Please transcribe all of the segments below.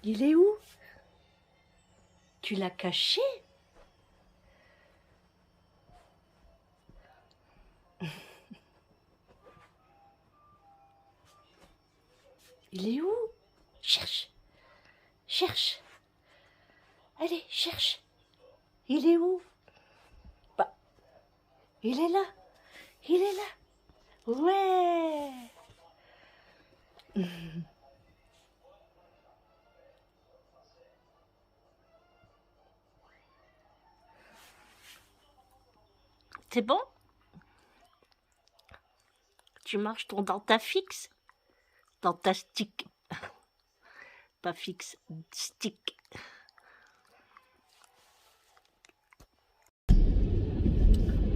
Il est où? Tu l'as caché? Il est où? Cherche. Cherche. Allez, cherche. Il est où? Bah, il est là. Il est là. Ouais. C'est bon? Tu marches ton dentifrice? Dentastique. Pas fixe, stick.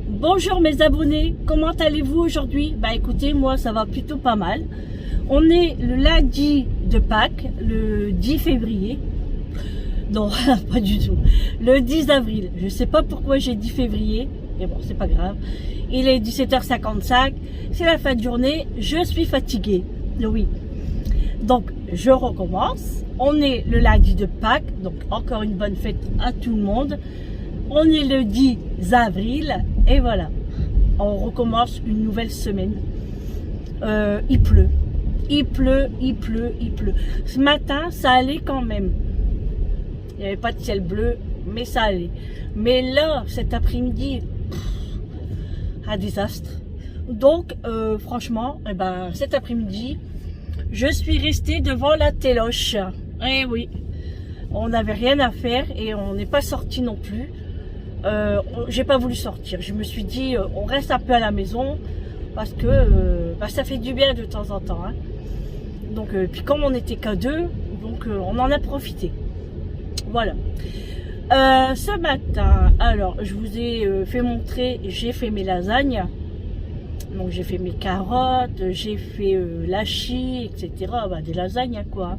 Bonjour mes abonnés, comment allez-vous aujourd'hui? Bah écoutez, moi ça va plutôt pas mal. On est le lundi de Pâques, le 10 février. Non, pas du tout. Le 10 avril. Je sais pas pourquoi j'ai dit février, mais bon, c'est pas grave. Il est 17h55, c'est la fin de journée, je suis fatiguée. Oui. Donc, je recommence. On est le lundi de Pâques, donc encore une bonne fête à tout le monde. On est le 10 avril et voilà. On recommence une nouvelle semaine. Il pleut. Il pleut, il pleut, il pleut. Ce matin, ça allait quand même. Il n'y avait pas de ciel bleu, mais ça allait. Mais là, cet après-midi, un désastre. Donc, franchement, eh ben, cet après-midi, je suis restée devant la téloche. Eh oui, on n'avait rien à faire et on n'est pas sorti non plus. J'ai pas voulu sortir. Je me suis dit, on reste un peu à la maison parce que bah, ça fait du bien de temps en temps. Hein. Donc, puis comme on n'était qu'à deux, donc on en a profité. Voilà. Ce matin, alors je vous ai fait montrer, j'ai fait mes lasagnes. Donc j'ai fait mes carottes, j'ai fait l'hachis, etc. Bah, des lasagnes quoi.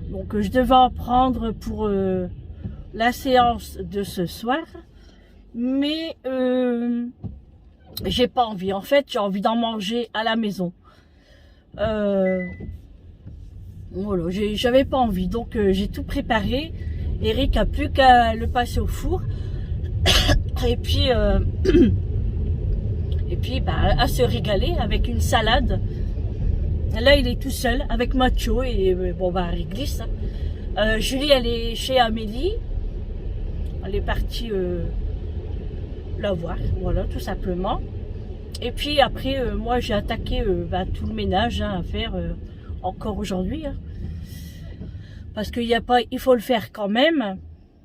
Donc je devais en prendre pour la séance de ce soir. Mais j'ai pas envie. En fait, j'ai envie d'en manger à la maison. Voilà, j'avais pas envie. Donc j'ai tout préparé. Eric a plus qu'à le passer au four. Et puis... Et puis, bah, à se régaler avec une salade. Là, il est tout seul avec Macho et bon, bah, il glisse. Hein. Julie, elle est chez Amélie. Elle est partie la voir, voilà, tout simplement. Et puis après, moi, j'ai attaqué bah, tout le ménage hein, à faire encore aujourd'hui. Hein. Parce qu'il y a pas, il faut le faire quand même.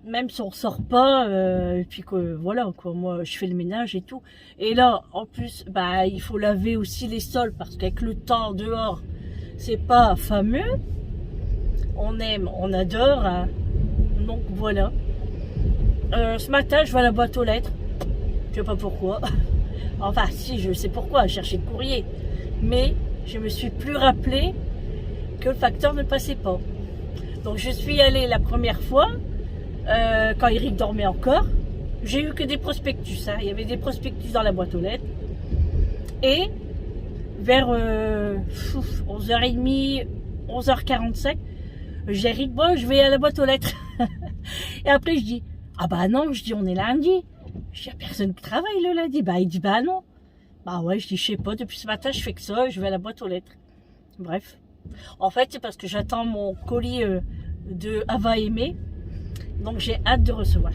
Même si on sort pas, et puis que voilà quoi, moi je fais le ménage et tout. Et là, en plus, bah il faut laver aussi les sols parce qu'avec le temps dehors, c'est pas fameux. On aime, on adore. Hein. Donc voilà. Ce matin, je vais à la boîte aux lettres. Je sais pas pourquoi. Enfin, si, je sais pourquoi, chercher le courrier. Mais je me suis plus rappelé que le facteur ne passait pas. Donc je suis allée la première fois. Quand Eric dormait encore, j'ai eu que des prospectus. Hein. Il y avait des prospectus dans la boîte aux lettres. Et vers 11h30, 11h45, j'ai Eric, bon, je vais à la boîte aux lettres. Et après, je dis, ah bah non, je dis, on est lundi. Je dis, il n'y a personne qui travaille le lundi. Bah, il dit, bah non. Bah ouais, je dis, je sais pas, depuis ce matin, je fais que ça, je vais à la boîte aux lettres. Bref. En fait, c'est parce que j'attends mon colis de Ava Aimé. Donc j'ai hâte de recevoir.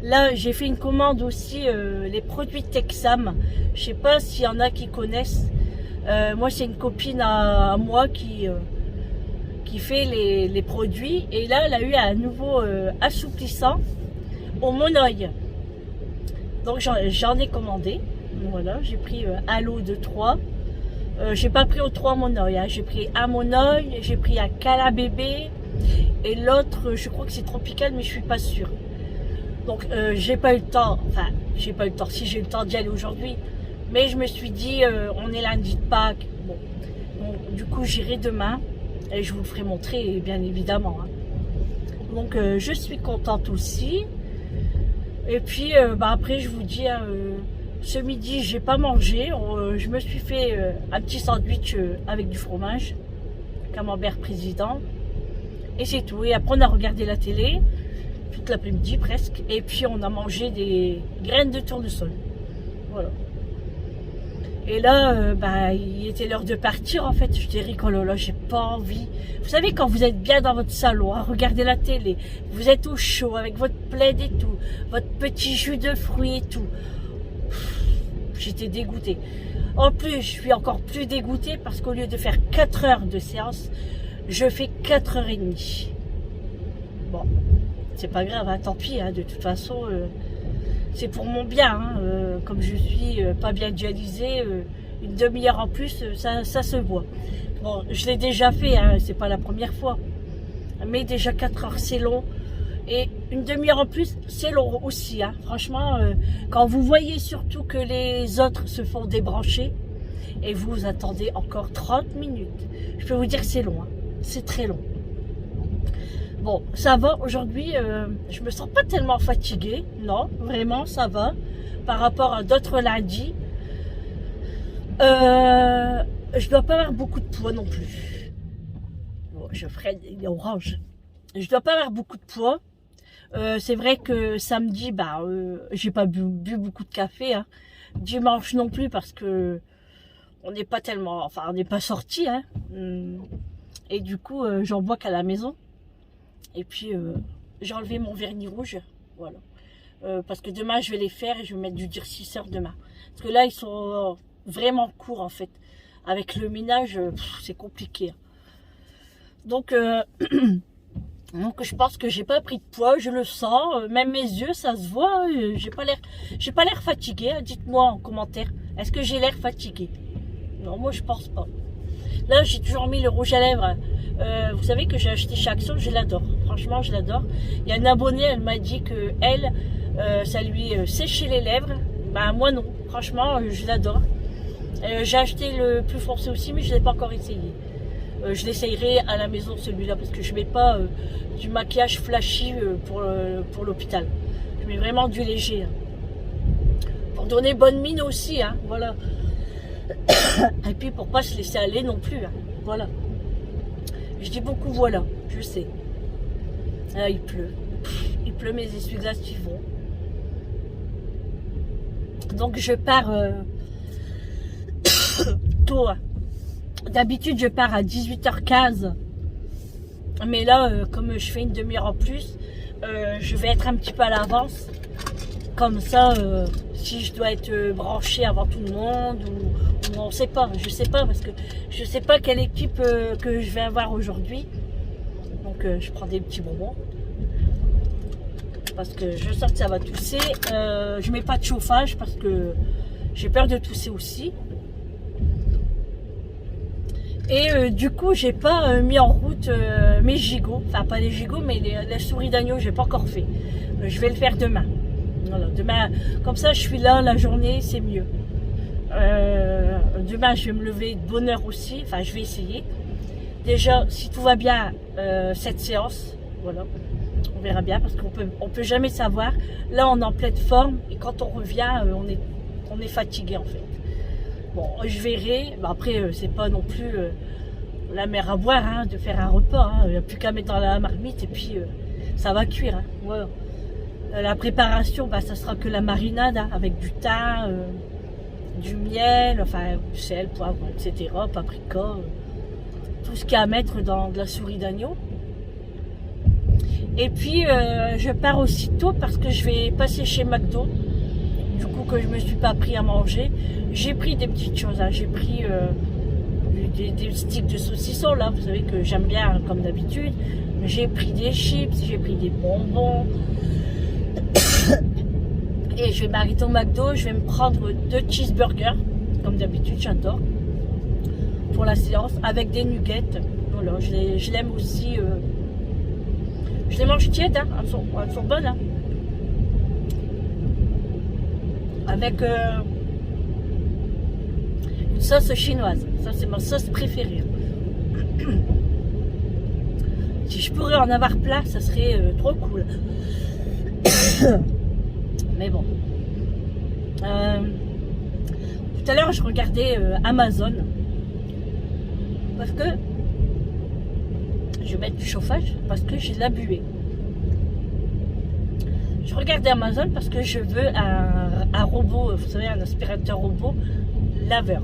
Là j'ai fait une commande aussi les produits Texam. Je sais pas s'il y en a qui connaissent. Moi c'est une copine à moi qui fait les produits. Et là elle a eu un nouveau assouplissant au monoeil. Donc j'en ai commandé. Voilà, j'ai pris un lot de 3. J'ai pas pris aux 3 monoeil. Hein. J'ai pris un monoeil, j'ai pris un cala bébé. Et l'autre, je crois que c'est tropical, mais je suis pas sûre. Donc, j'ai pas eu le temps. Enfin, j'ai pas eu le temps. Si j'ai eu le temps d'y aller aujourd'hui. Mais je me suis dit, on est lundi de Pâques. Bon, du coup, j'irai demain. Et je vous le ferai montrer, bien évidemment. Hein. Donc, je suis contente aussi. Et puis, bah, après, je vous dis, ce midi, j'ai pas mangé. Je me suis fait un petit sandwich avec du fromage. Camembert président. Et c'est tout. Et après, on a regardé la télé, toute l'après-midi presque. Et puis, on a mangé des graines de tournesol. Voilà. Et là, il était l'heure de partir, en fait. Je dirais, oh là là, j'ai pas envie. Vous savez, quand vous êtes bien dans votre salon, à regarder la télé, vous êtes au chaud, avec votre plaid et tout, votre petit jus de fruits et tout. J'étais dégoûtée. En plus, je suis encore plus dégoûtée parce qu'au lieu de faire 4 heures de séance, je fais 4h30. Bon, c'est pas grave, hein, tant pis, hein, de toute façon... c'est pour mon bien, hein, comme je suis pas bien dialysée, une demi-heure en plus, ça se voit. Bon, je l'ai déjà fait, hein, c'est pas la première fois. Mais déjà 4 heures, c'est long. Et une demi-heure en plus, c'est long aussi. Hein. Franchement, quand vous voyez surtout que les autres se font débrancher, et vous attendez encore 30 minutes, je peux vous dire que c'est long, hein. C'est très long. Bon, ça va, aujourd'hui, je me sens pas tellement fatiguée, non, vraiment, ça va, par rapport à d'autres lundis. Je dois pas avoir beaucoup de poids non plus. Bon, je ferai des oranges. Je dois pas avoir beaucoup de poids. C'est vrai que samedi, j'ai pas bu beaucoup de café, hein. Dimanche non plus, parce que on n'est pas tellement, enfin, on n'est pas sorti, hein. Et du coup, j'en bois qu'à la maison. Et puis, j'ai enlevé mon vernis rouge, voilà. Parce que demain, je vais les faire et je vais mettre du durcisseur demain. Parce que là, ils sont vraiment courts, en fait. Avec le ménage, c'est compliqué. Donc, donc, je pense que j'ai pas pris de poids, je le sens. Même mes yeux, ça se voit. J'ai pas l'air fatiguée. Hein. Dites-moi en commentaire, est-ce que j'ai l'air fatiguée? Non, moi, je pense pas. Là, j'ai toujours mis le rouge à lèvres. Vous savez que j'ai acheté chez Action, je l'adore. Franchement, je l'adore. Il y a une abonnée, elle m'a dit que elle, ça lui séchait les lèvres. Bah moi non. Franchement, je l'adore. J'ai acheté le plus foncé aussi, mais je ne l'ai pas encore essayé. Je l'essayerai à la maison celui-là parce que je mets pas du maquillage flashy pour l'hôpital. Je mets vraiment du léger. Hein. Pour donner bonne mine aussi, hein. Voilà. Et puis pour pas se laisser aller non plus. Hein. Voilà. Je dis beaucoup voilà, je sais. Ah, il pleut. Il pleut, mes essuie-glaces y vont. Donc je pars tôt. D'habitude je pars à 18h15. Mais là, comme je fais une demi-heure en plus, je vais être un petit peu à l'avance. Comme ça, si je dois être branchée avant tout le monde ou on ne sait pas, je sais pas parce que je sais pas quelle équipe que je vais avoir aujourd'hui. Donc je prends des petits bonbons parce que je sens que ça va tousser. Je mets pas de chauffage parce que j'ai peur de tousser aussi. Et du coup, j'ai pas mis en route mes gigots, enfin pas les gigots, mais les souris d'agneau, j'ai pas encore fait. Je vais le faire demain. Voilà, demain, comme ça, je suis là la journée, c'est mieux. Demain, je vais me lever de bonne heure aussi. Enfin, je vais essayer. Déjà, si tout va bien, cette séance, voilà, on verra bien parce qu'on peut jamais savoir. Là, on est en pleine forme et quand on revient, on est fatigué en fait. Bon, je verrai. Bah, après, c'est pas non plus la mer à boire, hein, de faire un repas. Il n'y a plus qu'à mettre dans la marmite et puis ça va cuire. Hein. Voilà. La préparation, bah, ça sera que la marinade hein, avec du thym, du miel, enfin du sel, poivre, etc., paprika, tout ce qu'il y a à mettre dans de la souris d'agneau. Et puis je pars aussitôt parce que je vais passer chez McDo. Du coup que je me suis pas pris à manger. J'ai pris des petites choses, hein. J'ai pris des sticks de saucisson, là, vous savez que j'aime bien hein, comme d'habitude. J'ai pris des chips, j'ai pris des bonbons. Et je vais m'arrêter au McDo, je vais me prendre 2 cheeseburgers, comme d'habitude, j'adore, pour la séance, avec des nuggets. Voilà, je l'aime aussi. Je les mange tièdes, hein, elles sont bonnes. Hein. Avec une sauce chinoise, ça c'est ma sauce préférée. Si je pourrais en avoir plein, ça serait trop cool. Mais bon. Tout à l'heure, je regardais Amazon. Parce que je vais mettre du chauffage parce que j'ai de la buée. Je regardais Amazon parce que je veux un robot, vous savez, un aspirateur robot laveur.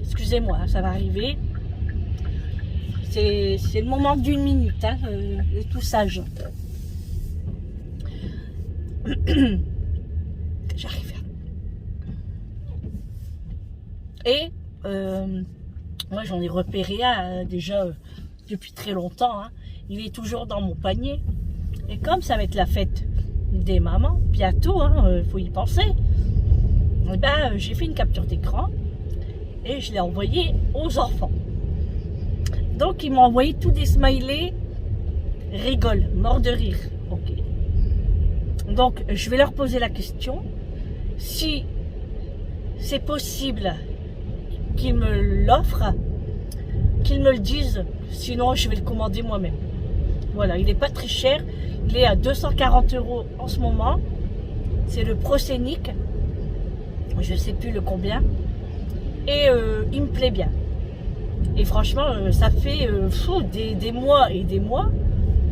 Excusez-moi, ça va arriver. C'est le moment d'une minute, hein, tout sage. J'arrive. Et moi j'en ai repéré un déjà depuis très longtemps. Hein. Il est toujours dans mon panier. Et comme ça va être la fête des mamans, bientôt, faut y penser. Et ben, j'ai fait une capture d'écran et je l'ai envoyé aux enfants. Donc ils m'ont envoyé tous des smileys, rigole, mort de rire. Ok. Donc je vais leur poser la question si c'est possible qu'ils me l'offrent, qu'ils me le disent, sinon je vais le commander moi-même. Voilà, il n'est pas très cher, il est à 240 € en ce moment. C'est le Proscenic, je ne sais plus le combien, et il me plaît bien. Et franchement, ça fait des mois et des mois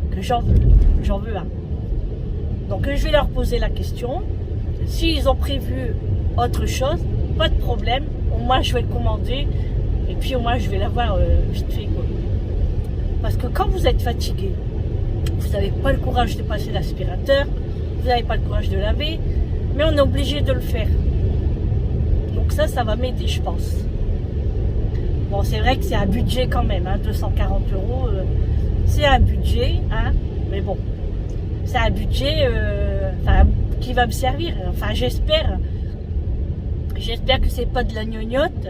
que j'en veux un. Donc je vais leur poser la question. S'ils ont prévu autre chose, pas de problème. Au moins je vais le commander. Et puis au moins je vais l'avoir vite fait, quoi. Parce que quand vous êtes fatigué, vous n'avez pas le courage de passer l'aspirateur, vous n'avez pas le courage de laver, mais on est obligé de le faire. Donc ça va m'aider, je pense. Bon, c'est vrai que c'est un budget quand même, 240 €, c'est un budget, mais bon, c'est un budget qui va me servir. Enfin, j'espère que c'est pas de la gnognotte,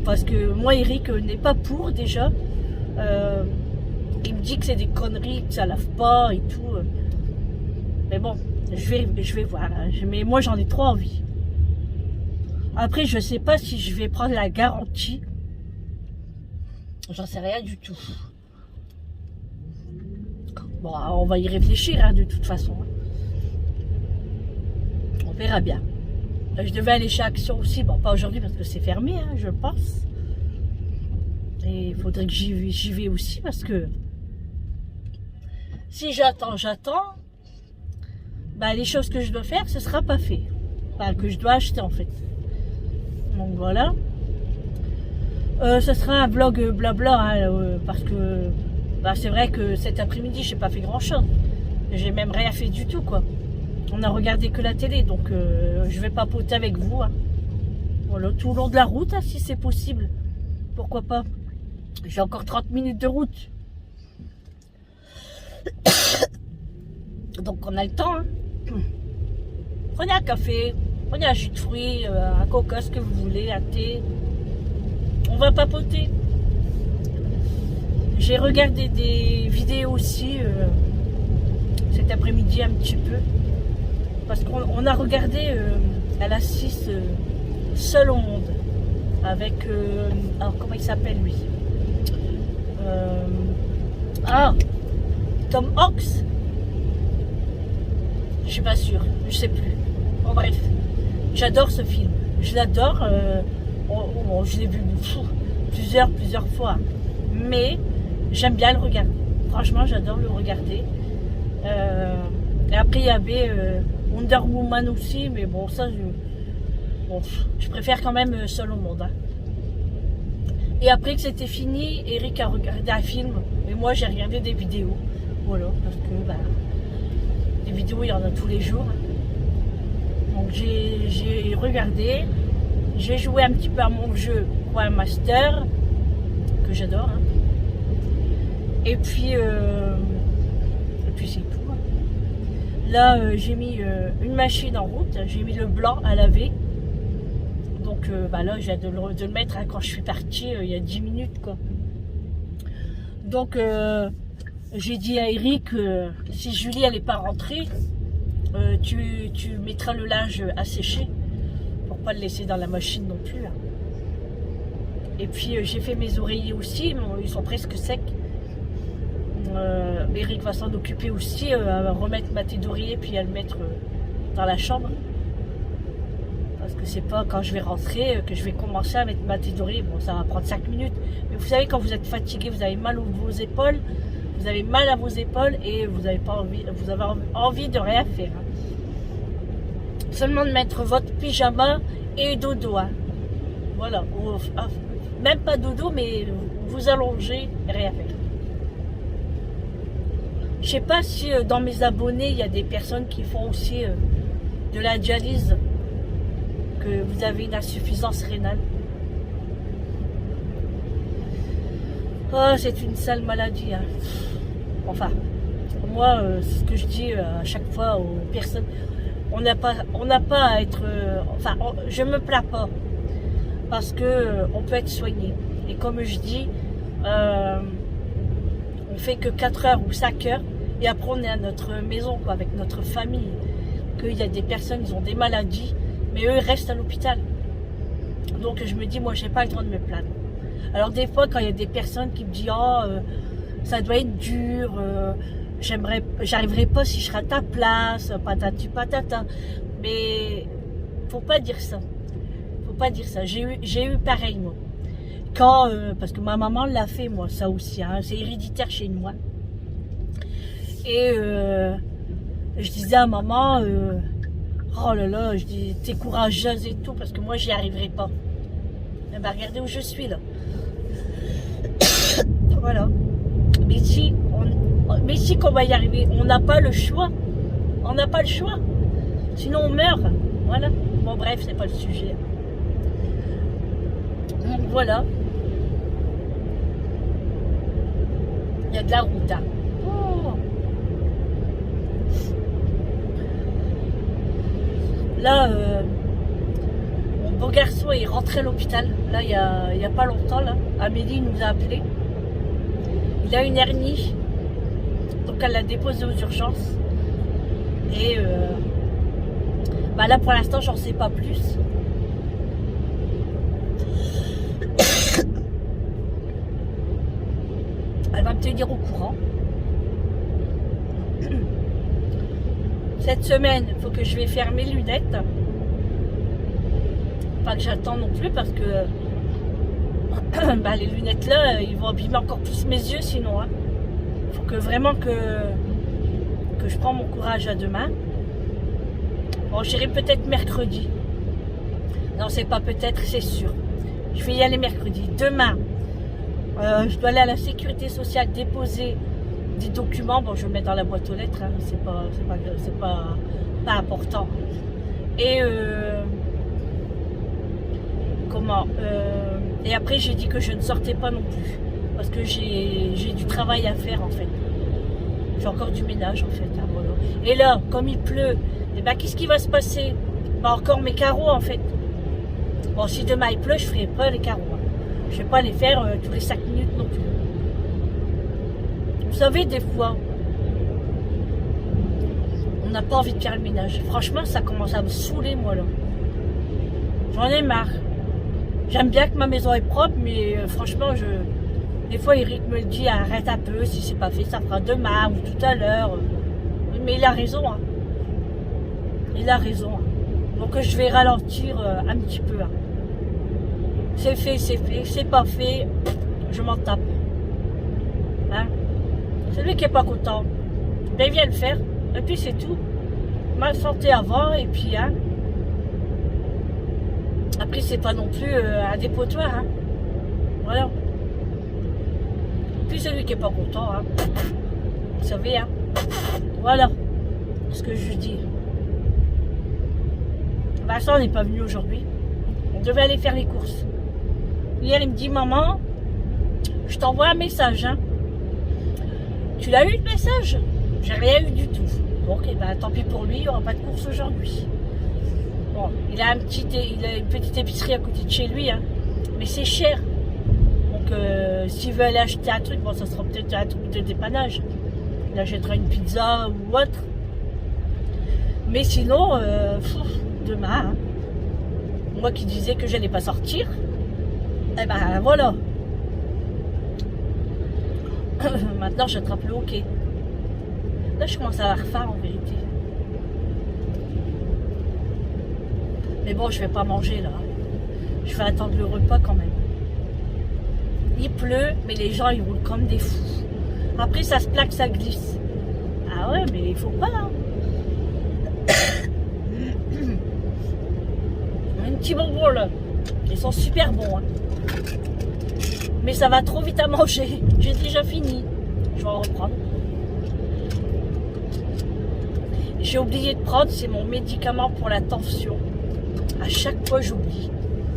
parce que moi, Eric n'est pas pour déjà. Il me dit que c'est des conneries, que ça lave pas et tout. Mais bon, je vais voir. Mais moi, j'en ai trop envie. Après, je sais pas si je vais prendre la garantie. J'en sais rien du tout. Bon, on va y réfléchir de toute façon. On verra bien. Je devais aller chez Action aussi. Bon, pas aujourd'hui parce que c'est fermé, je pense. Et il faudrait que j'y vais aussi parce que si j'attends. Bah, les choses que je dois faire, ce sera pas fait. Enfin, que je dois acheter en fait. Donc voilà. Ce sera un vlog blabla parce que c'est vrai que cet après-midi j'ai pas fait grand chose. J'ai même rien fait du tout, quoi. On a regardé que la télé, donc je vais papoter avec vous. Voilà, tout au long de la route, si c'est possible. Pourquoi pas. J'ai encore 30 minutes de route. Donc on a le temps. Prenez un café, prenez un jus de fruits, un coca, ce que vous voulez, un thé. On va papoter. J'ai regardé des vidéos aussi cet après-midi un petit peu. Parce qu'on a regardé à la 6 Seul au monde. Avec, alors comment il s'appelle lui Tom Hanks. Je suis pas sûre, je sais plus. Bon, bref, j'adore ce film. Je l'adore. Je l'ai vu plusieurs fois. Mais j'aime bien le regarder. Franchement, j'adore le regarder. Et après, il y avait Wonder Woman aussi. Mais bon, ça, je préfère quand même Seul au monde. Et après que c'était fini, Eric a regardé un film. Et moi, j'ai regardé des vidéos. Voilà, parce que des vidéos, il y en a tous les jours. Donc, j'ai regardé. J'ai joué un petit peu à mon jeu Coin Master, que j'adore. Et puis c'est tout. Là, j'ai mis une machine en route. J'ai mis le blanc à laver. Donc là, j'ai de le mettre quand je suis partie il y a 10 minutes, quoi. Donc, j'ai dit à Eric, si Julie elle n'est pas rentrée, tu mettras le linge à sécher. Pour pas le laisser dans la machine non plus. Et puis j'ai fait mes oreillers aussi, ils sont presque secs. Eric va s'en occuper aussi, à remettre ma tête d'oreiller puis à le mettre dans la chambre. Parce que c'est pas quand je vais rentrer que je vais commencer à mettre ma théorie. Bon, ça va prendre 5 minutes. Mais vous savez, quand vous êtes fatigué, vous avez mal aux vos épaules. Vous avez mal à vos épaules et vous avez pas envie, vous avez envie de rien faire. Hein. Seulement de mettre votre pyjama et dodo. Hein. Voilà. Même pas dodo, mais vous allongez et rien faire. Je sais pas si dans mes abonnés, il y a des personnes qui font aussi de la dialyse, que vous avez une insuffisance rénale. Oh, c'est une sale maladie. Hein. Enfin, moi, c'est ce que je dis à chaque fois aux personnes. On n'a pas à être... je me plains pas. Parce que on peut être soigné. Et comme je dis, on fait que 4 heures ou 5 heures. Et après, on est à notre maison, quoi, avec notre famille. Qu'il y a des personnes, ils ont des maladies. Mais eux, ils restent à l'hôpital. Donc, je me dis, moi, j'ai pas le droit de me plaindre. Alors, des fois, quand il y a des personnes qui me disent, oh, ça doit être dur, j'arriverai pas si je serais à ta place, patati patata. Mais, faut pas dire ça. Faut pas dire ça. J'ai eu pareil, moi. Quand, parce que ma maman l'a fait, moi, ça aussi. Hein, c'est héréditaire chez moi. Et je disais à maman, oh là là, je dis, t'es courageuse et tout, parce que moi, j'y arriverai pas. Eh ben, regardez où je suis, là. Voilà. Mais si qu'on va y arriver, on n'a pas le choix. On n'a pas le choix. Sinon, on meurt. Voilà. Bon, bref, c'est pas le sujet. Donc, voilà. Il y a de la route, hein. Là, mon beau garçon est rentré à l'hôpital. Là, il y a pas longtemps. Là, Amélie nous a appelé. Il a une hernie. Donc, elle l'a déposé aux urgences. Et là, pour l'instant, j'en sais pas plus. Elle va me tenir au courant. Cette semaine, il faut que je vais faire mes lunettes. Pas que j'attends non plus parce que les lunettes là, ils vont abîmer encore plus mes yeux sinon. Il faut que vraiment que je prends mon courage à demain. Bon, j'irai peut-être mercredi. Non, c'est pas peut-être, c'est sûr. Je vais y aller mercredi. Demain, je dois aller à la sécurité sociale déposer des documents. Bon, je vais mettre dans la boîte aux lettres, hein. C'est pas important. Et et après j'ai dit que je ne sortais pas non plus parce que j'ai du travail à faire en fait. J'ai encore du ménage en fait. Hein, voilà. Et là, comme il pleut, et qu'est-ce qui va se passer? Encore mes carreaux en fait. Bon, si demain il pleut, je ferai pas les carreaux. Hein. Je vais pas les faire tous les 5 minutes non plus. Vous savez, des fois, on n'a pas envie de faire le ménage. Franchement, ça commence à me saouler, moi, là. J'en ai marre. J'aime bien que ma maison est propre, mais franchement, des fois, Eric me dit, arrête un peu, si c'est pas fait, ça fera demain ou tout à l'heure. Mais il a raison, hein. Il a raison. Hein. Donc, je vais ralentir un petit peu. Hein. C'est fait, c'est pas fait, je m'en tape. Hein? Celui qui n'est pas content, il vient le faire, et puis c'est tout. Ma santé avant, et puis, hein. Après, c'est pas non plus un dépotoir, hein. Voilà. Et puis celui qui n'est pas content, hein. Vous savez, hein. Voilà ce que je dis. Vincent n'est pas venu aujourd'hui. On devait aller faire les courses. Hier, il me dit, maman, je t'envoie un message, hein. Tu l'as eu le message? J'ai rien eu du tout. Donc, tant pis pour lui, il n'y aura pas de course aujourd'hui. Bon, il a une petite épicerie à côté de chez lui, hein. Mais c'est cher. Donc, s'il veut aller acheter un truc, bon, ça sera peut-être un truc de dépannage. Il achètera une pizza ou autre. Mais sinon, demain, hein. Moi qui disais que je n'allais pas sortir, voilà. Maintenant, j'attrape le hockey. Là, je commence à avoir faim en vérité. Mais bon, je vais pas manger là. Je vais attendre le repas quand même. Il pleut, mais les gens ils roulent comme des fous. Après ça se plaque, ça glisse. Ah ouais, mais il faut pas. Hein. Un petit bonbon là. Ils sont super bons. Hein. Mais ça va trop vite à manger. J'ai déjà fini. Je vais en reprendre. J'ai oublié de prendre, c'est mon médicament pour la tension. À chaque fois j'oublie.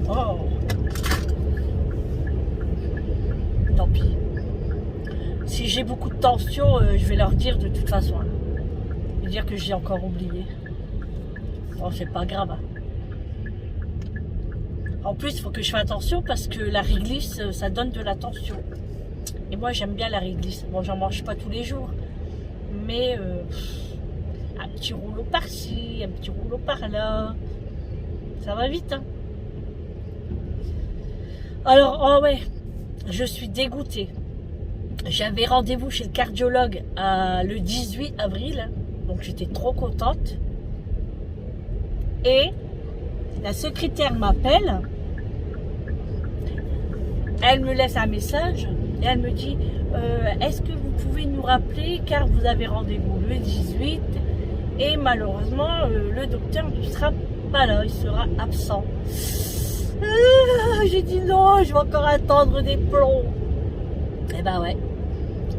Oh. Tant pis. Si j'ai beaucoup de tension, je vais leur dire de toute façon. Hein. Je vais dire que j'ai encore oublié. Bon, c'est pas grave. Hein. En plus, il faut que je fasse attention parce que la réglisse, ça donne de la tension. Et moi, j'aime bien la réglisse. Bon, j'en mange pas tous les jours. Mais un petit rouleau par-ci, un petit rouleau par-là. Ça va vite, hein. Alors, oh ouais, je suis dégoûtée. J'avais rendez-vous chez le cardiologue le 18 avril. Donc, j'étais trop contente. Et la secrétaire m'appelle. Elle me laisse un message. Et elle me dit, est-ce que vous pouvez nous rappeler car vous avez rendez-vous le 18 et malheureusement le docteur ne sera pas là, il sera absent. J'ai dit non, je vais encore attendre des plombs. Et ben ouais,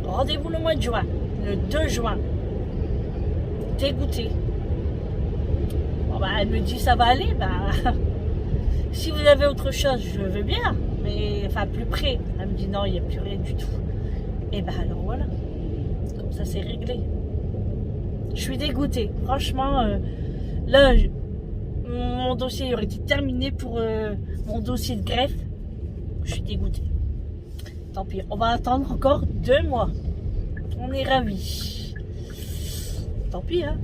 rendez-vous le mois de juin, le 2 juin. Dégoûtée. Bon bah elle me dit ça va aller, bah si vous avez autre chose, je veux bien. Mais enfin plus près. Elle me dit non, il n'y a plus rien du tout. Et ben alors voilà. Comme ça c'est réglé. Je suis dégoûtée. Franchement, là, mon dossier aurait été terminé pour mon dossier de greffe. Je suis dégoûtée. Tant pis, on va attendre encore 2 mois. On est ravis. Tant pis, hein.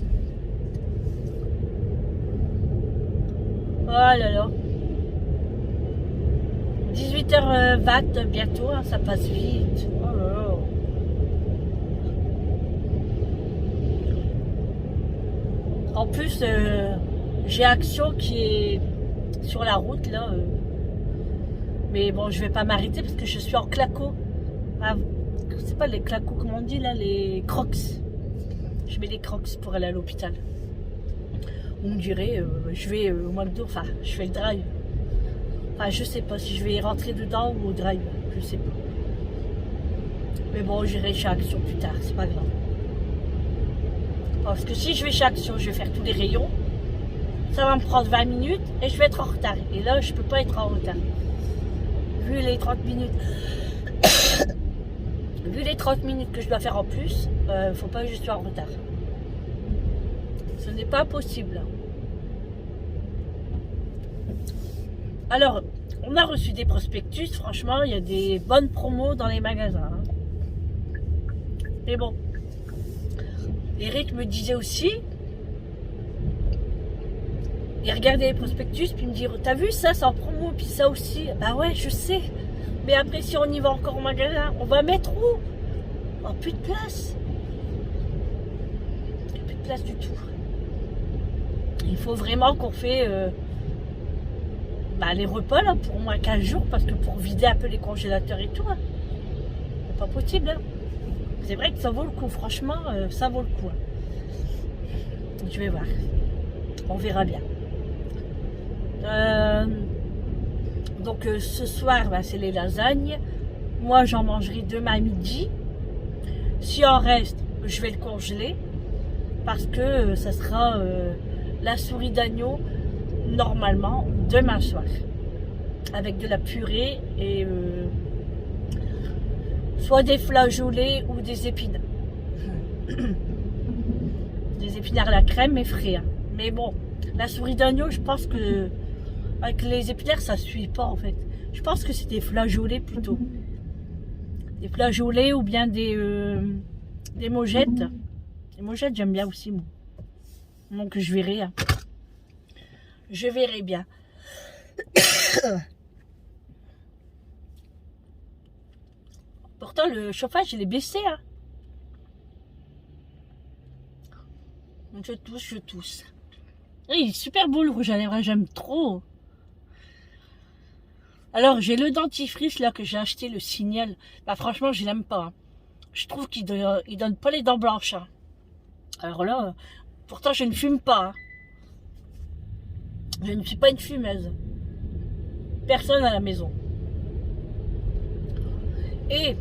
Oh là là. 18h20 bientôt, hein, ça passe vite. Oh là là. En plus, j'ai Action qui est sur la route là. Mais bon, je vais pas m'arrêter parce que je suis en claco. Ah, c'est pas les clacos, comment on dit là, les crocs. Je mets les crocs pour aller à l'hôpital. On me dirait, je vais au McDo, enfin, je fais le drive. Enfin, je sais pas si je vais rentrer dedans ou au drive, je sais pas. Mais bon, j'irai chez Action plus tard, c'est pas grave. Parce que si je vais chez Action, je vais faire tous les rayons. Ça va me prendre 20 minutes et je vais être en retard. Et là, je peux pas être en retard. Vu les 30 minutes. Vu les 30 minutes que je dois faire en plus, faut pas que je sois en retard. Ce n'est pas possible. Alors, on a reçu des prospectus. Franchement, il y a des bonnes promos dans les magasins. Hein. Mais bon. Eric me disait aussi, il regardait les prospectus, puis il me dit, t'as vu ça, c'est en promo, puis ça aussi. Bah ouais, je sais. Mais après, si on y va encore au magasin, on va mettre où? Oh, plus de place. Il n'y a plus de place du tout. Il faut vraiment qu'on fait les repas là pour au moins 15 jours, parce que pour vider un peu les congélateurs et tout, hein. C'est pas possible. Hein. C'est vrai que ça vaut le coup, franchement, ça vaut le coup. Hein. Je vais voir. On verra bien. Donc ce soir, c'est les lasagnes. Moi, j'en mangerai demain à midi. Si en reste, je vais le congeler. Parce que ça sera la souris d'agneau, normalement, demain soir. Avec de la purée et soit des flageolets ou des épinards. Des épinards à la crème, mais frais. Hein. Mais bon, la souris d'agneau, je pense que avec les épinards, ça ne suit pas en fait. Je pense que c'est des flageolets plutôt. Des flageolets ou bien des mojettes. Les mojettes, j'aime bien aussi, moi. Donc je verrai. Hein. Je verrai bien. Pourtant, le chauffage, il est baissé. Hein. Donc, je tousse. Il est super beau le rouge à lèvres, j'aime trop. Alors j'ai le dentifrice là que j'ai acheté, le Signal. Bah franchement je l'aime pas. Hein. Je trouve qu'il donne pas les dents blanches. Hein. Alors là, pourtant je ne fume pas. Hein. Je ne suis pas une fumeuse. Personne à la maison. Et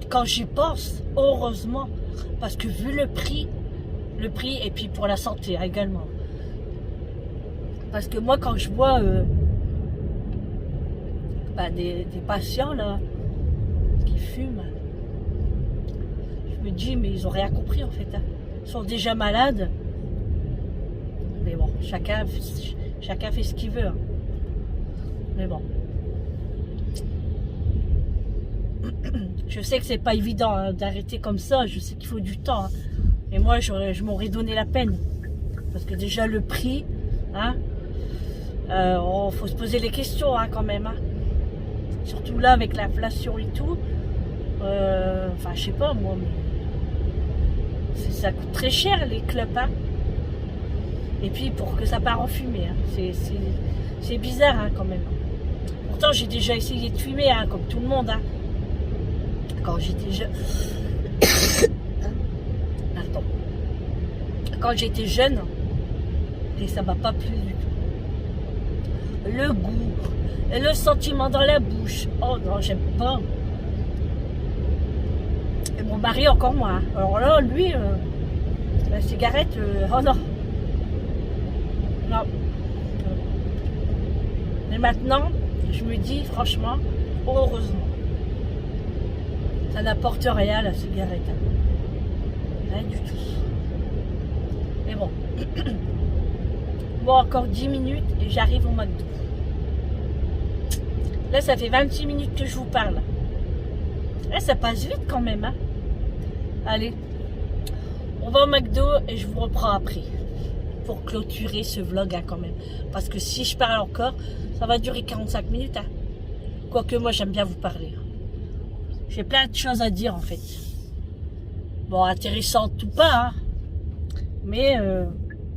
quand j'y pense, heureusement, parce que vu le prix et puis pour la santé également. Parce que moi quand je vois des patients là qui fument, je me dis mais ils ont rien compris en fait. Hein. Ils sont déjà malades. Mais bon, chacun fait ce qu'il veut. Hein. Mais bon. Je sais que c'est pas évident hein, d'arrêter comme ça. Je sais qu'il faut du temps. Hein. Et moi, je m'aurais donné la peine. Parce que déjà, le prix, hein, faut se poser les questions hein, quand même. Hein. Surtout là, avec l'inflation et tout. Enfin, je sais pas, moi. Mais ça coûte très cher, les clubs. Hein. Et puis, pour que ça part en fumée. Hein. C'est bizarre, hein, quand même. Pourtant, j'ai déjà essayé de fumer, hein, comme tout le monde. Hein. Quand j'étais jeune. Pardon. Quand j'étais jeune, et ça m'a pas plu du tout. Le goût, le sentiment dans la bouche. Oh non, j'aime pas. Et mon mari encore moins. Alors là, lui, la cigarette, oh non. Non. Mais maintenant, je me dis franchement, heureusement. Ça n'apporte rien la cigarette. Rien du tout. Mais bon. Bon, encore 10 minutes et j'arrive au McDo. Là, ça fait 26 minutes que je vous parle. Là, ça passe vite quand même. Hein. Allez. On va au McDo et je vous reprends après. Pour clôturer ce vlog hein, quand même. Parce que si je parle encore, ça va durer 45 minutes. Hein. Quoique moi, j'aime bien vous parler. J'ai plein de choses à dire en fait. Bon, intéressantes ou pas, hein. Mais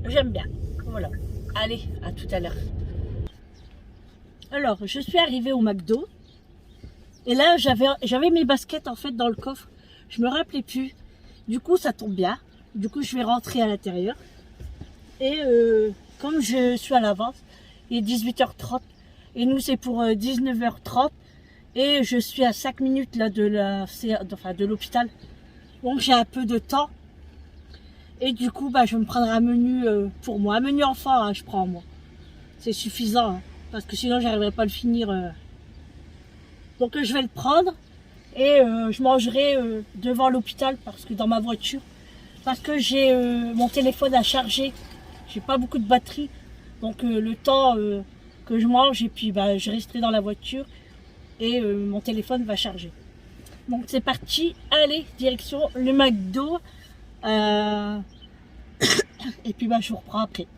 j'aime bien. Voilà. Allez, à tout à l'heure. Alors, je suis arrivée au McDo. Et là, j'avais mes baskets en fait dans le coffre. Je me rappelais plus. Du coup, ça tombe bien. Du coup, je vais rentrer à l'intérieur. Et comme je suis à l'avance, il est 18h30. Et nous, c'est pour 19h30. Et je suis à 5 minutes là, de l'hôpital. Donc j'ai un peu de temps. Et du coup, je vais me prendre un menu pour moi. Un menu enfant, hein, je prends moi. C'est suffisant. Hein, parce que sinon, j'arriverai pas à le finir. Donc je vais le prendre. Et je mangerai devant l'hôpital. Parce que dans ma voiture. Parce que j'ai mon téléphone à charger. J'ai pas beaucoup de batterie. Donc le temps que je mange. Et puis je resterai dans la voiture. Et mon téléphone va charger. Donc c'est parti, allez, direction le McDo. Et puis je vous reprends après.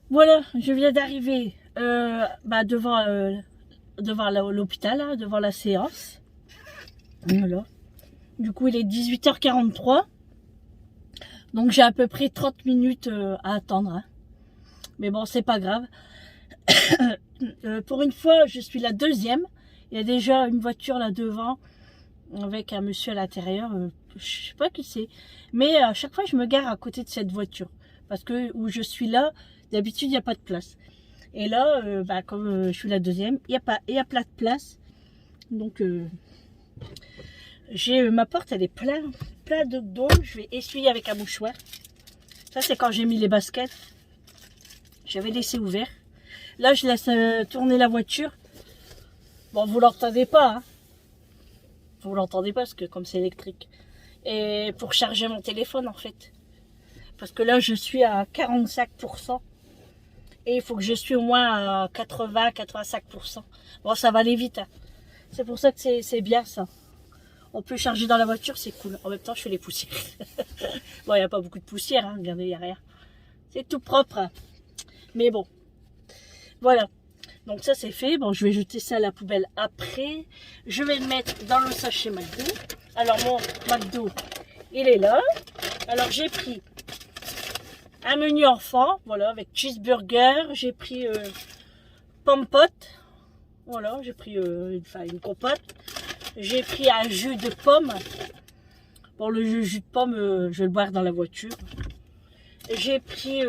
Voilà, je viens d'arriver devant l'hôpital, hein, devant la séance. Voilà. Du coup, il est 18h43. Donc j'ai à peu près 30 minutes à attendre. Hein. Mais bon, c'est pas grave. Pour une fois, je suis la deuxième. Il y a déjà une voiture là devant avec un monsieur à l'intérieur. Je sais pas qui c'est. Mais à chaque fois, je me gare à côté de cette voiture. Parce que où je suis là, d'habitude, il n'y a pas de place. Et là, comme je suis la deuxième, il y a plein de place. Donc, ma porte, elle est pleine d'eau. Je vais essuyer avec un mouchoir. Ça, c'est quand j'ai mis les baskets. J'avais laissé ouvert. Là, je laisse tourner la voiture. Bon, vous l'entendez pas. Hein. Vous l'entendez pas parce que comme c'est électrique. Et pour charger mon téléphone, en fait. Parce que là, je suis à 45%. Et il faut que je suis au moins à 80-85%. Bon, ça va aller vite. Hein. C'est pour ça que c'est bien, ça. On peut charger dans la voiture, c'est cool. En même temps, je fais les poussières. Bon, il n'y a pas beaucoup de poussière. Hein. Regardez, il n'y a rien. C'est tout propre. Hein. Mais bon. Voilà. Donc ça c'est fait. Bon, je vais jeter ça à la poubelle après. Je vais le mettre dans le sachet McDo. Alors mon McDo, il est là. Alors j'ai pris un menu enfant, voilà, avec cheeseburger. J'ai pris pomme pote, voilà, j'ai pris une compote. J'ai pris un jus de pomme. Bon, le jus de pomme, je vais le boire dans la voiture. J'ai pris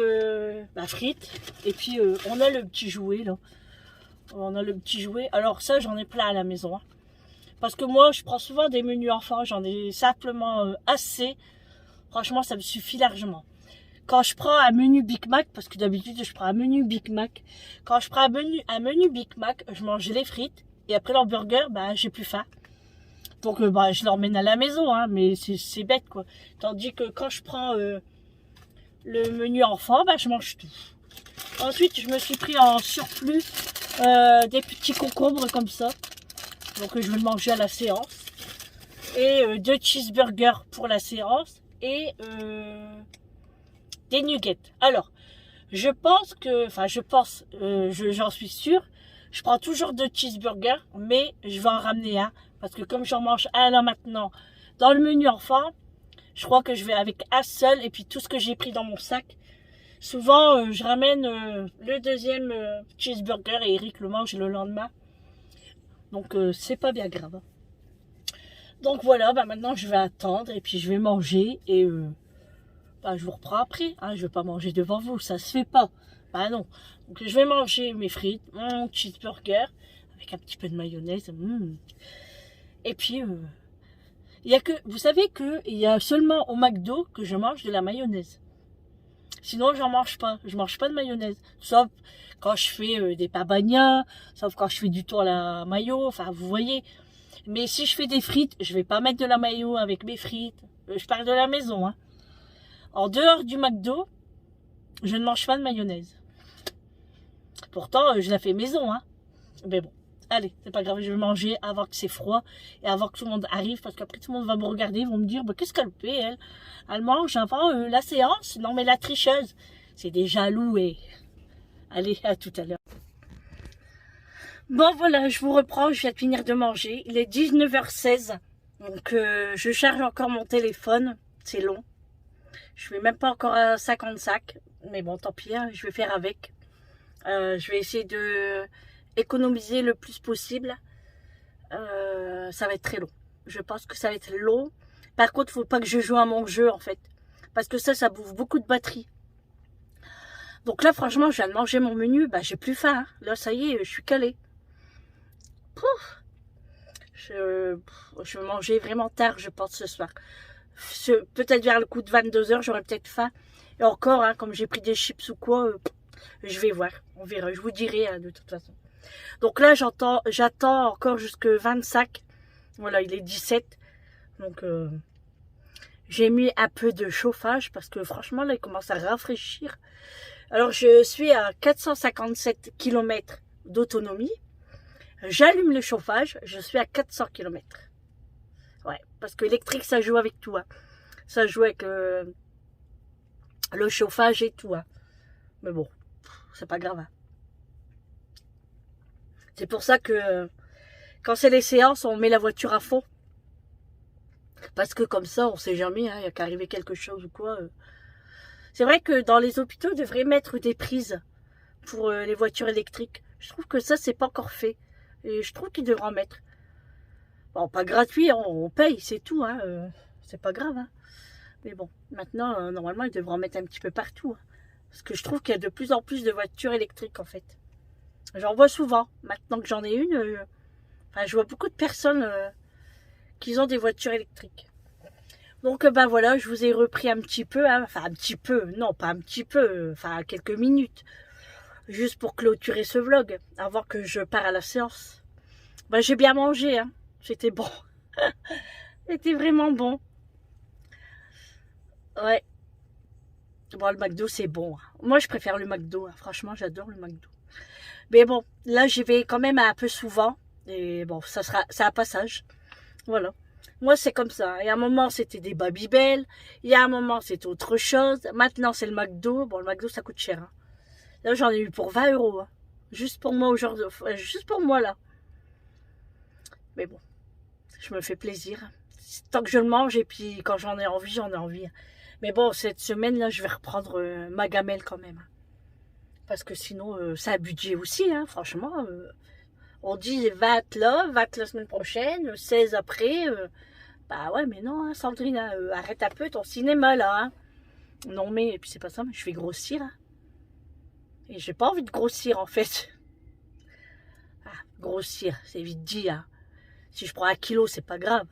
la frite. Et puis, on a le petit jouet, là. On a le petit jouet. Alors ça, j'en ai plein à la maison. Hein. Parce que moi, je prends souvent des menus enfants. J'en ai simplement assez. Franchement, ça me suffit largement. Quand je prends un menu Big Mac, parce que d'habitude, je prends un menu Big Mac. Quand je prends un menu Big Mac, je mange les frites. Et après l'hamburger, bah, j'ai plus faim. Donc, bah, je l'emmène à la maison. Hein, mais c'est bête, quoi. Tandis que quand je prends le menu enfant, bah, je mange tout. Ensuite, je me suis pris en surplus des petits concombres comme ça. Donc, je vais le manger à la séance. Et 2 cheeseburgers pour la séance. Et des nuggets. Alors, je pense que... Enfin, j'en suis sûre. Je prends toujours 2 cheeseburgers. Mais je vais en ramener un. Parce que comme j'en mange un là maintenant, dans le menu enfant, je crois que je vais avec un seul. Et puis, tout ce que j'ai pris dans mon sac. Souvent, je ramène le deuxième cheeseburger et Eric le mange le lendemain. Donc, c'est pas bien grave. Donc, voilà, bah, maintenant, je vais attendre et puis je vais manger. Et bah, je vous reprends après. Hein, je vais pas manger devant vous, ça se fait pas. Bah non. Donc, je vais manger mes frites, mon cheeseburger avec un petit peu de mayonnaise. Et puis, il y a que, vous savez qu'il y a seulement au McDo que je mange de la mayonnaise. Sinon, j'en mange pas. Je mange pas de mayonnaise. Sauf quand je fais des pabagnats, sauf quand je fais du thon à la mayo. Enfin, vous voyez. Mais si je fais des frites, je vais pas mettre de la mayo avec mes frites. Je parle de la maison. Hein. En dehors du McDo, je ne mange pas de mayonnaise. Pourtant, je la fais maison. Hein. Mais bon, allez, c'est pas grave. Je vais manger avant que c'est froid et avant que tout le monde arrive. Parce qu'après, tout le monde va me regarder. Ils vont me dire, bah, qu'est-ce qu'elle fait, elle? Elle mange avant la séance. Non, mais la tricheuse. C'est des jaloux et... Allez, à tout à l'heure. Bon, voilà, je vous reprends. Je viens de finir de manger. Il est 19h16. Donc, je charge encore mon téléphone. C'est long. Je ne vais même pas encore à 55. Mais bon, tant pis, hein, je vais faire avec. Je vais essayer de économiser le plus possible. Ça va être très long. Je pense que ça va être long. Par contre, il ne faut pas que je joue à mon jeu, en fait. Parce que ça bouffe beaucoup de batterie. Donc là, franchement, je viens de manger mon menu. Bah, j'ai plus faim. Hein. Là, ça y est, je suis calée. Pouf. Je vais manger vraiment tard, je pense, ce soir. Peut-être vers le coup de 22h, j'aurai peut-être faim. Et encore, hein, comme j'ai pris des chips ou quoi, je vais voir. On verra. Je vous dirai, hein, de toute façon. Donc là, j'attends encore jusque 25. Voilà, il est 17. Donc, j'ai mis un peu de chauffage parce que franchement, là, il commence à rafraîchir. Alors, je suis à 457 km d'autonomie. J'allume le chauffage, je suis à 400 km. Ouais, parce que l'électrique, ça joue avec tout. Hein. Ça joue avec le chauffage et tout. Hein. Mais bon, c'est pas grave. Hein. C'est pour ça que quand c'est les séances, on met la voiture à fond. Parce que comme ça, on sait jamais, hein, il y a qu'à arriver quelque chose ou quoi. C'est vrai que dans les hôpitaux, ils devraient mettre des prises pour les voitures électriques. Je trouve que ça, c'est pas encore fait. Et je trouve qu'ils devraient en mettre. Bon, pas gratuit, on paye, c'est tout. Hein, c'est pas grave. Hein. Mais bon, maintenant, normalement, ils devraient en mettre un petit peu partout. Hein, parce que je trouve qu'il y a de plus en plus de voitures électriques, en fait. J'en vois souvent. Maintenant que j'en ai une, enfin, je vois beaucoup de personnes qui ont des voitures électriques. Donc, ben voilà, je vous ai repris un petit peu. Hein, enfin, un petit peu. Non, pas un petit peu. Enfin, quelques minutes. Juste pour clôturer ce vlog, avant que je parte à la séance. Ben, j'ai bien mangé, hein. C'était bon. C'était vraiment bon. Ouais. Bon, le McDo, c'est bon. Moi, je préfère le McDo. Hein. Franchement, j'adore le McDo. Mais bon, là, j'y vais quand même un peu souvent. Et bon, c'est un passage. Voilà. Moi, c'est comme ça. Et à un moment, c'était des Babybel. Il y a un moment, c'était autre chose. Maintenant, c'est le McDo. Bon, le McDo, ça coûte cher. Hein. Là, j'en ai eu pour 20 €. Hein. Juste pour moi aujourd'hui. Juste pour moi, là. Mais bon, je me fais plaisir. Tant que je le mange, et puis quand j'en ai envie, j'en ai envie. Mais bon, cette semaine-là, je vais reprendre ma gamelle quand même. Parce que sinon, c'est un budget aussi, hein, franchement. On dit 20 là, 20 la semaine prochaine, 16 après. Bah ouais, mais non, hein, Sandrine, hein, arrête un peu ton cinéma là. Hein. Non, mais, et puis c'est pas ça, mais je vais grossir. Hein. Et j'ai pas envie de grossir en fait. Ah, grossir, c'est vite dit. Hein. Si je prends 1 kilo, c'est pas grave.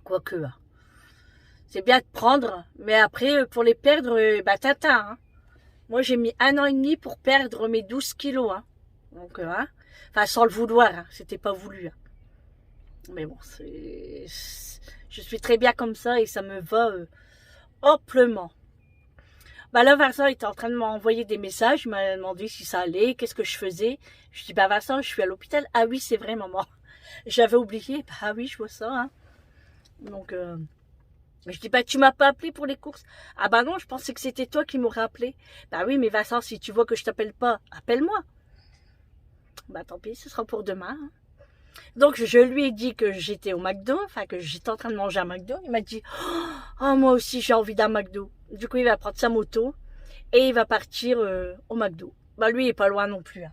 Quoique. Hein. C'est bien de prendre, mais après, pour les perdre, bah tata. Hein. Moi, j'ai mis 1 an et demi pour perdre mes 12 kilos. Hein. Donc, hein. Enfin, sans le vouloir, hein. C'était pas voulu. Hein. Mais bon, je suis très bien comme ça et ça me va amplement. Bah là, Vincent était en train de m'envoyer des messages. Il m'a demandé si ça allait, qu'est-ce que je faisais. Je dis, bah Vincent, je suis à l'hôpital. Ah oui, c'est vrai, maman. J'avais oublié. Bah oui, je vois ça. Hein. Donc, je dis, bah tu m'as pas appelé pour les courses. Ah bah non, je pensais que c'était toi qui m'aurais appelé. Bah oui, mais Vincent, si tu vois que je t'appelle pas, appelle-moi. Bah tant pis, ce sera pour demain. Hein. Donc je lui ai dit que j'étais au McDo, enfin que j'étais en train de manger un McDo. Il m'a dit, oh moi aussi j'ai envie d'un McDo. Du coup il va prendre sa moto et il va partir au McDo. Bah lui il est pas loin non plus. Hein.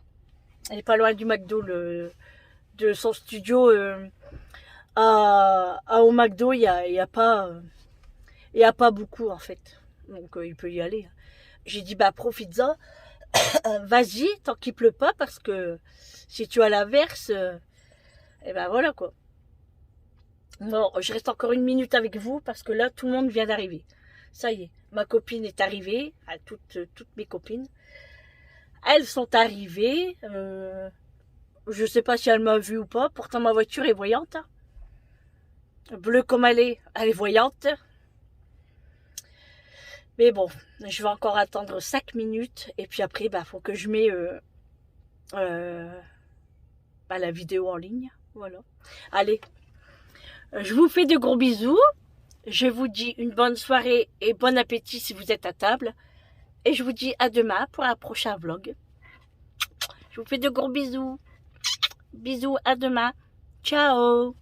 Il est pas loin du McDo, de son studio au McDo. Il y a pas beaucoup en fait. Donc il peut y aller. J'ai dit bah profites-en, vas-y tant qu'il pleut pas parce que si tu as l'averse. Et ben voilà quoi. Bon, je reste encore 1 minute avec vous parce que là, tout le monde vient d'arriver. Ça y est, ma copine est arrivée, toutes mes copines. Elles sont arrivées. Je sais pas si elle m'a vue ou pas. Pourtant, ma voiture est voyante. Hein. Bleue comme elle est voyante. Mais bon, je vais encore attendre 5 minutes. Et puis après, bah, faut que je mette la vidéo en ligne. Voilà. Allez, je vous fais de gros bisous. Je vous dis une bonne soirée et bon appétit si vous êtes à table. Et je vous dis à demain pour un prochain vlog. Je vous fais de gros bisous. Bisous, à demain. Ciao.